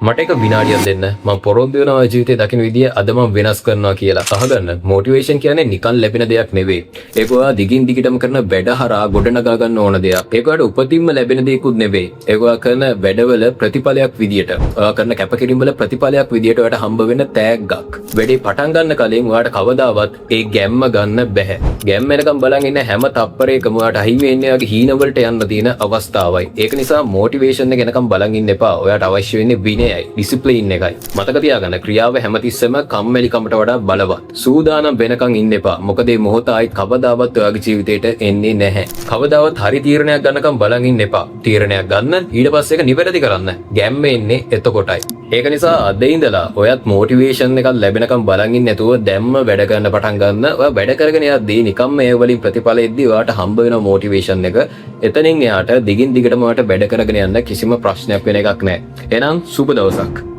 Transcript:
මට එක විනාඩියක් දෙන්න මම පොරොන්දු වෙනවා ජීවිතේ දකින්න විදිය අද මම වෙනස් කරනවා කියලා. අහගන්න මොටිවේෂන් කියන්නේ නිකන් ලැබෙන දෙයක් නෙවෙයි. ඒක ඔයා දිගින් දිගටම කරන වැඩ හරහා ගොඩනගා ගන්න ඕන දෙයක්. ඒක ඔයාට උපතින්ම ලැබෙන දෙයක්ුත් නෙවෙයි. ඒක ඔයා කරන වැඩවල ප්‍රතිඵලයක් විදියට. ඔයා කරන කැපකිරීම වල ප්‍රතිඵලයක් විදියට ඔයාට හම්බ වෙන තෑග්ගක්. වැඩේ පටන් ගන්න කලින් ඔයාට කවදාවත් ඒ ගැම්ම ගන්න බෑ. ගැම්ම එනකම් බලන් ඉන්න හැම තප්පරයකම ඔයාට අහිමි වෙන්නේ ඔයාගේ හීන වලට යන්න තියෙන අවස්ථාවයි. ඒක නිසා මොටිවේෂන් එක එනකම් බලන් ඉන්න එපා. ඔයාට අවශ්‍ය වෙන්නේ විනයයි, ඩිසිප්ලින් එකයි. මතක තියාගන්න ක්‍රියාව හැමතිස්සෙම කම්මැලිකමට වඩා බලවත්. සූදානම් වෙනකන් ඉන්න එපා. මොකද මේ මොහොත ආයි කවදාවත් ඔයාගේ ජීවිතේට එන්නේ නැහැ. කවදාවත් හරි තීරණයක් ගන්නකම් බලන් ඉන්න එපා. තීරණයක් ගන්න ඊට පස්සේ ඒක නිවැරදි කරන්න. ගැම්ම එන්නේ එතකොටයි. ඒක නිසා අද ඉඳලා ඔයත් මොටිවේෂන් එකක් ලැබෙනකම් බලන් ඉන්නේ නැතුව දැම්ම වැඩ කරන්න පටන් ගන්න. ඔයා වැඩ කරගෙන යද්දී නිකම්ම ඒ වලින් ප්‍රතිඵල එද්දී ඔයාට හම්බ වෙන මොටිවේෂන් එක එතනින් එයාට දිගින් දිගටම ඔයාට වැඩ කරගෙන යන්න කිසිම ප්‍රශ්නයක් වෙන එකක් නැහැ. එහෙනම් සුබ දවසක්.